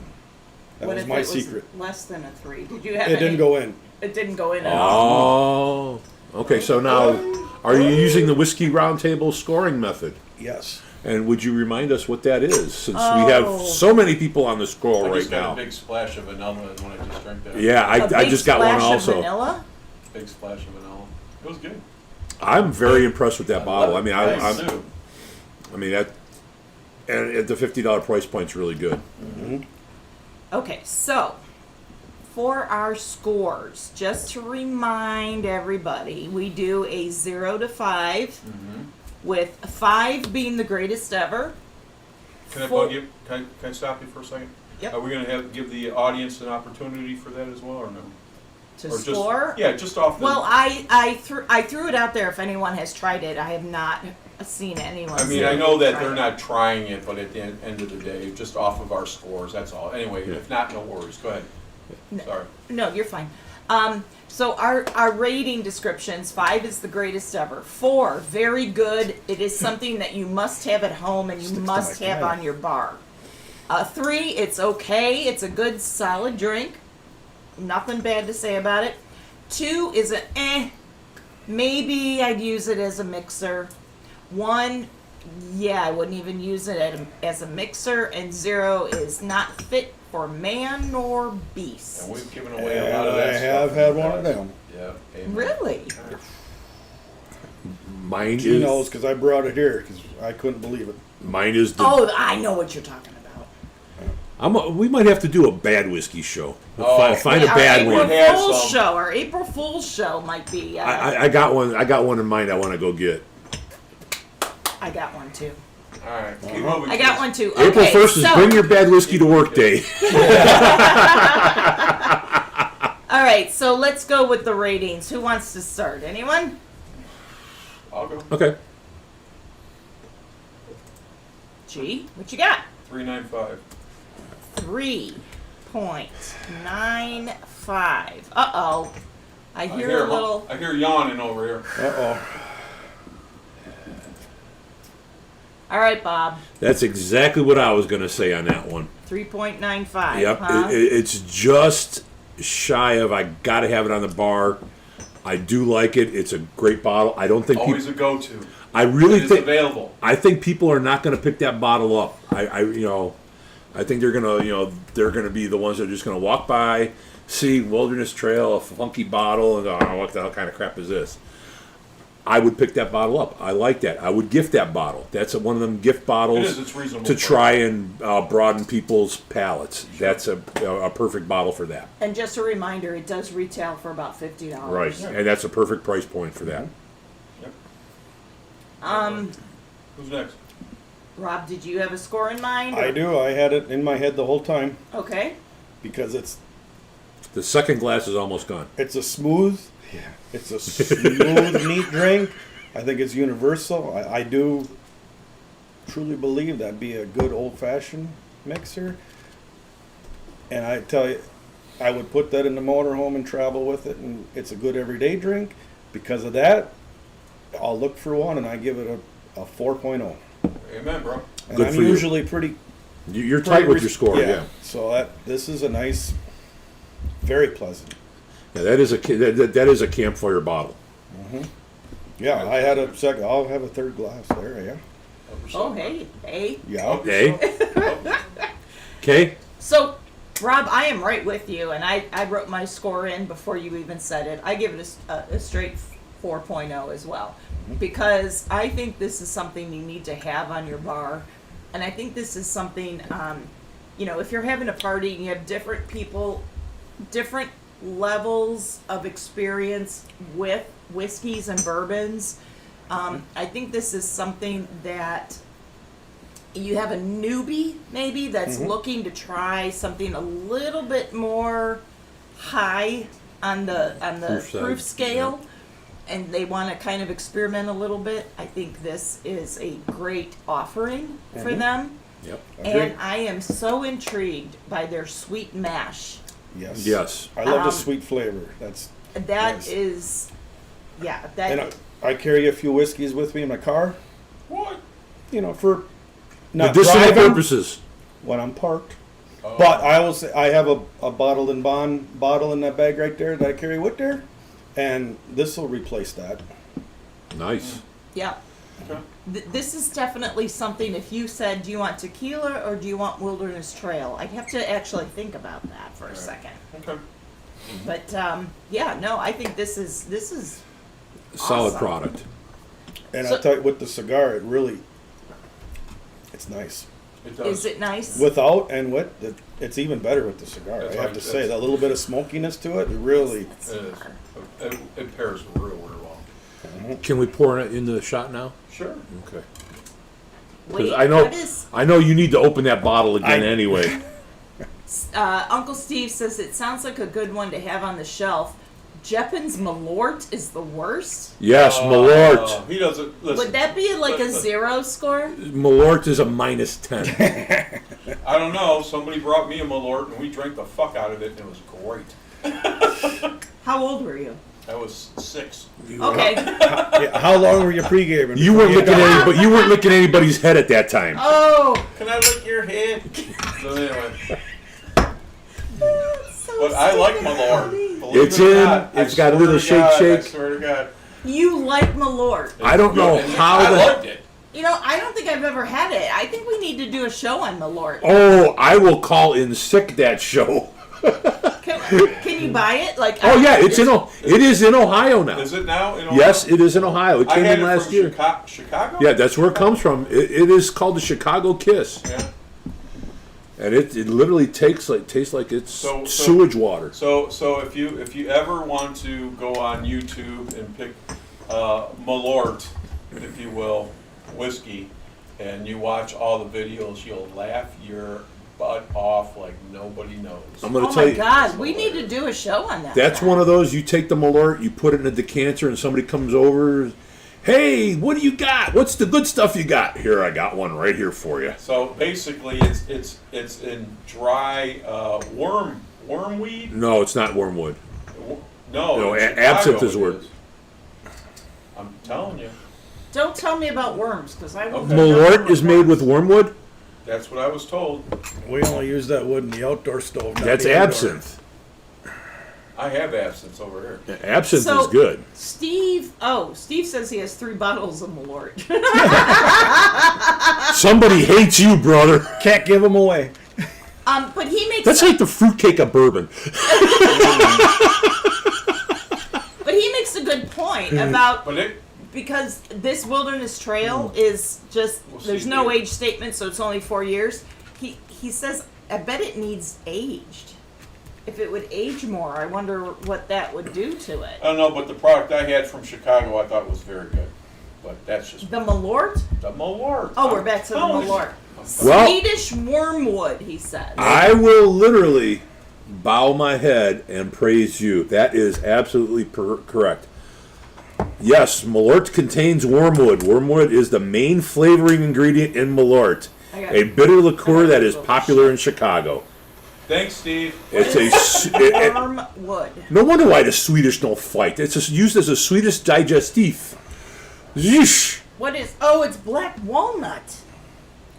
That What was if my it secret. Was less than a 3? Did you have? It didn't go in. It didn't go in at all. Oh, okay. So now, are you using the Whiskey Roundtable scoring method? Yes. And would you remind us what that is, since we have Oh. so many people on the scroll I right just got now? a big splash of vanilla when I just drank that. Yeah, A I big just got one splash of also. Vanilla? Big splash of vanilla. It was good. I'm very impressed with that bottle. I mean, Nice, I too. mean that, and at the $50 price point's really good. Okay, so for our scores, just to remind everybody, we do a 0 to 5, with 5 being the greatest ever. Can I Four- bug you? Can I stop you for a second? Yep. Are we going to give the audience an opportunity for that as well, or no? To Or score? Yeah, just off the. Well, I threw it out there. If anyone has tried it, I have not seen anyone. I mean, say I know that they've they're tried not trying it, but at the end of the day, just off of our scores, that's all. Anyway, if not, no worries. Go ahead. Sorry. it. No, you're fine. So our rating descriptions: 5 is the greatest ever. 4, very good. It is something that you must have at home and you Sticks to must my have crack. on your bar. 3, it's okay. It's a good solid drink. Nothing bad to say about it. 2 is maybe I'd use it as a mixer. 1, yeah, I wouldn't even use it as a mixer. And 0 is not fit for man nor beast. And we've given away a And lot of that I stuff. have in had the one of past. them. Yeah. Amen. Really? Mine She is knows because I brought it here because I couldn't believe it. mine is the. Oh, I know what you're talking about. We might have to do a bad whiskey show. Oh. Find a Our bad April one. Have Fool's some. show. Our April Fool's show might be. I got one. I got one in mind. I want to go get. I got one too. All right. Keep moving. I got kids. one too. April Okay, 1st is so, bring your bad whiskey to work day. all right, so let's go with the ratings. Who wants to start? Anyone? I'll go. Okay. G, what you got? 395. 3.95. Uh-oh. I hear a little. I hear yawning over here. Uh-oh. All right, Bob. That's exactly what I was going to say on that one. 3.95. Yep. Huh? It's just shy of. I got to have it on the bar. I do like it. It's a great bottle. I don't think Always people. a go-to. I really It is think. available. I think people are not going to pick that bottle up. I think they're gonna be the ones that are just gonna walk by, see Wilderness Trail, a funky bottle, and go, oh, what the hell kind of crap is this? I would pick that bottle up. I like that. I would gift that bottle. That's one of them gift bottles It is. It's reasonable. to price. try and broaden people's palates. That's a perfect bottle for that. And just a reminder, it does retail for about $50. Right, and that's a perfect price point for that. Who's next? Rob, did you have a score in mind? I do. I had it in my head the whole time Okay. because it's The second glass is almost gone. a smooth, it's a smooth, neat drink. I think it's universal. I do truly believe that'd be a good old-fashioned mixer. And I tell you, I would put that in the motorhome and travel with it, and it's a good everyday drink. Because of that, I'll look for one, and I give it a 4.0. Amen, bro. And Good I'm for you. usually pretty You're tight with your score, yeah. So this is a nice, very pleasant. Yeah, that is a campfire bottle. Yeah, I had a second. I'll have a third glass there. Yeah. Oh, hey. Yeah. Okay. Okay. So, Rob, I am right with you, and I wrote my score in before you even said it. I give it a straight 4.0 as well, because I think this is something you need to have on your bar, and I think this is something, if you're having a party and you have different people, different levels of experience with whiskeys and bourbons, I think this is something that you have a newbie maybe that's looking to try something a little bit more high on the Proof side, proof scale, and they want to kind of experiment a little bit, I think this is a great offering for them. Yep. Agreed. And I am so intrigued by their sweet mash. Yes. Yes. I love the Um, sweet flavor. That's That Nice. is, yeah, that. and I carry a few whiskeys with me in my car. What? For not Medicinal driving purposes. when I'm parked. Oh. But I will say I have a bottled and bond bottle in that bag right there that I carry with there, and this will replace that. Nice. Yeah. Okay. This is definitely something, if you said, do you want tequila or do you want Wilderness Trail? I'd have to actually think about that for a second. Okay. But, yeah, no, I think this is Solid Awesome. product. And So- I'll tell you, with the cigar, it's nice. It does. is it nice? Without and with, it's even better with the cigar. That's I have right, to say, that's- that little bit of smokiness to it, it really. It is. It pairs real well. Can we pour it in the shot now? Sure. Okay. Wait, I know, what is, I know you need to open that bottle again I- anyway. Uncle Steve says it sounds like a good one to have on the shelf. Jeppin's Malort is the worst. Yes, Malort. He doesn't listen. Would that be like a listen, 0 score? Malort is a -10. I don't know. Somebody brought me a Malort and we drank the fuck out of it and it was great. How old were you? I was 6. Okay. Yeah, how long were you pre-gaming? You weren't licking you weren't licking anybody's head at that time. Oh, Can I lick your head? So anyway, so but I like stupid. Malort. Believe It's it or in. not. It's I got a swear little to God, I shake. swear to God. You like Malort. I don't know Good. how I the. liked it. You know, I don't think I've ever had it. I think we need to do a show on Malort. Oh, I will call in sick that show. Can you buy it? Like, Oh yeah, it is in Ohio now. Is it now? In Ohio? Yes, it is in Ohio. It I came had in it last from year. Chicago? Yeah, that's where it comes from. It is called the Chicago Kiss, Yeah. and it literally tastes like it's So- sewage water. So if you ever want to go on YouTube and pick Malort, if you will, whiskey, and you watch all the videos, you'll laugh your butt off like nobody knows. I'm going Oh to tell my you. God, we need to do a show on that. That's one of those, you take the Malort, you put it in a decanter, and somebody comes over, hey, what do you got? What's the good stuff you got? Here, I got one right here for you. So basically, it's in dry wormweed. No, it's not wormwood. No, In Chicago absinthe is it word. I'm telling you, Don't tell me about worms, because I will. Okay. Malort is made with wormwood? that's what I was told. We only use that wood in the outdoor stove. not That's the indoor. absinthe. I have absinthe over here. Absinthe So- is good. Steve says he has 3 bottles of Malort. Somebody hates you, brother. Can't give them away. But he makes. That's like the fruitcake of bourbon. But he makes a good point about But it, because this Wilderness Trail is just We'll see there's no here. age statement, so it's only 4 years. He says I bet it needs aged. If it would age more, I wonder what that would do to it. I don't know, but the product I had from Chicago, I thought was very good. But that's just The Malort? the Malort. Oh, we're back to the telling you. Malort. Well- Swedish wormwood, he says. I will literally bow my head and praise you. That is absolutely correct. Yes, Malort contains wormwood. Wormwood is the main flavoring ingredient in Malort, I got a it. bitter liqueur that is Little popular in Chicago. Thanks, Steve. It's a. Wormwood. No wonder why the Swedish don't fight. It's just used as a Swedish digestif. Yeesh. What is? Oh, it's black walnut.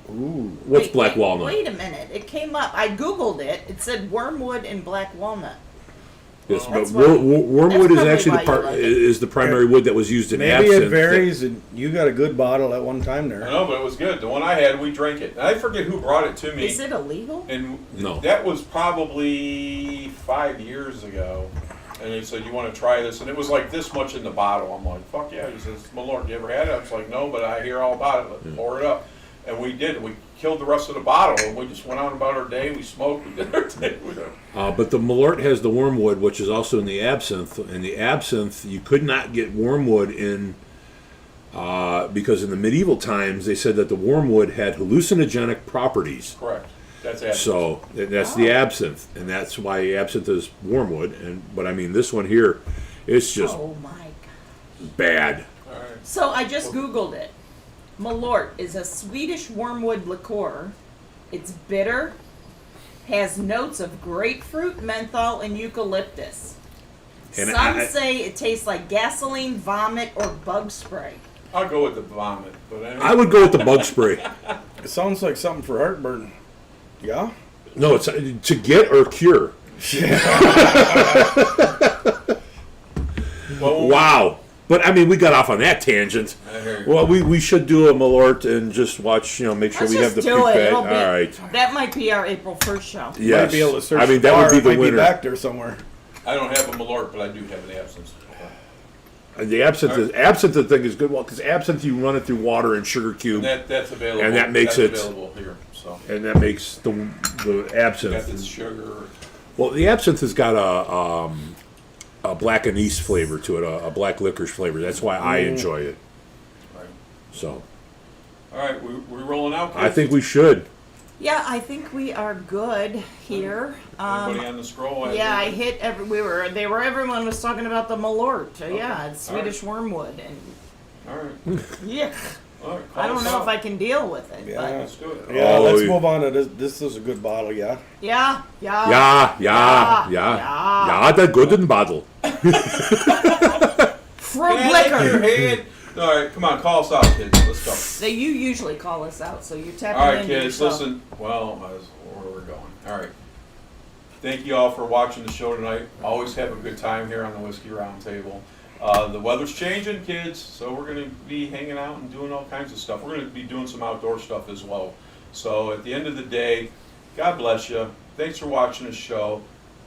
Ooh, what's Wait, black wait, walnut? Wait a minute. It came up. I googled it. It said wormwood and black walnut. Yes, but That's why- wormwood is that's actually probably why you like it. is the primary wood that was used in Maybe absinthe. it varies, and you got a good bottle at one time I there. know, but it was good. The one I had, we drank it. And I forget who brought it to me. Is it illegal? And No. that was probably 5 years ago. And he said, you want to try this? And it was like this much in the bottle. I'm like, fuck yeah. He says, Malort, you ever had it? I was like, no, but I hear all about it. Let's pour it up. And we did. We killed the rest of the bottle. And we just went on about our day. We smoked. We did our day. But the Malort has the wormwood, which is also in the absinthe. And the absinthe, you could not get wormwood in, because in the medieval times they said that the wormwood had hallucinogenic properties. Correct. That's absinthe. So and that's the absinthe, and that's why absinthe is wormwood. But I mean, this one here, it's just Oh my god. bad. All right. So I just Googled it. Malort is a Swedish wormwood liqueur. It's bitter, has notes of grapefruit, menthol, and eucalyptus. And Some I- say it tastes like gasoline, vomit, or bug spray. I'll go with the vomit, but anyway. I would go with the bug spray. It sounds like something for heartburn. Yeah? No, it's to get or cure. Well, Wow. But I mean, we got off on that tangent. I hear you. Well, we should do a Malort and just watch. Make sure Let's we have just the do it. prepaid. It'll All be, right. That might be our April 1st show. Yes. Might be able to search I mean, the that bar. would be It the might winner. be back there somewhere. I don't have a Malort, but I do have an absinthe. And the absinthe thing is good. Well, because absinthe, you run it through water and sugar cube, That's available. And that makes that's it- available here. So and that makes the got absinthe. this sugar. Well, the absinthe has got a black anise flavor to it, a black licorice flavor. That's why I enjoy it. Right. So All right, we rolling out. I kids? think we should. Yeah, I think we are good here. Anybody on the scroll? Yeah, I hit everyone was talking about the Malort. Yeah, it's All right. Swedish wormwood, and All right. yeah, All right. I don't call us know out. if I can deal with it. Yeah. Let's do it. Yeah, Oh, let's yeah. move on to this. This is a good bottle, yeah? But yeah. Yeah, the good bottle. Fruit Get out of your liquor. head. All right, come on, call us out, kids. Let's go. So you usually call us out, so you're tapping All right, into kids, yourself. listen. Well, that's where we're going. All right. Thank you all for watching the show tonight. Always have a good time here on the Whiskey Roundtable. The weather's changing, kids, so we're going to be hanging out and doing all kinds of stuff. We're going to be doing some outdoor stuff as well. So at the end of the day, God bless you. Thanks for watching the show.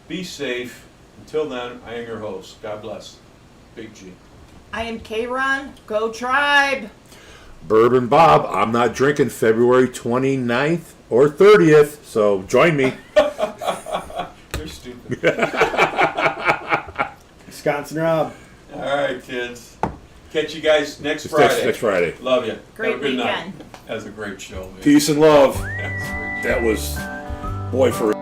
Be safe. Until then, I am your host. God bless. Big G. I am K-Ron. Go Tribe. Bourbon Bob, I'm not drinking February 29th or 30th, so join me. You're stupid. Wisconsin Rob. All right, kids. Catch you guys next Friday. Next Friday. Love you. Great Have a good weekend. night. That was a great show, man. Peace and love. That was a great show. That was, boy, for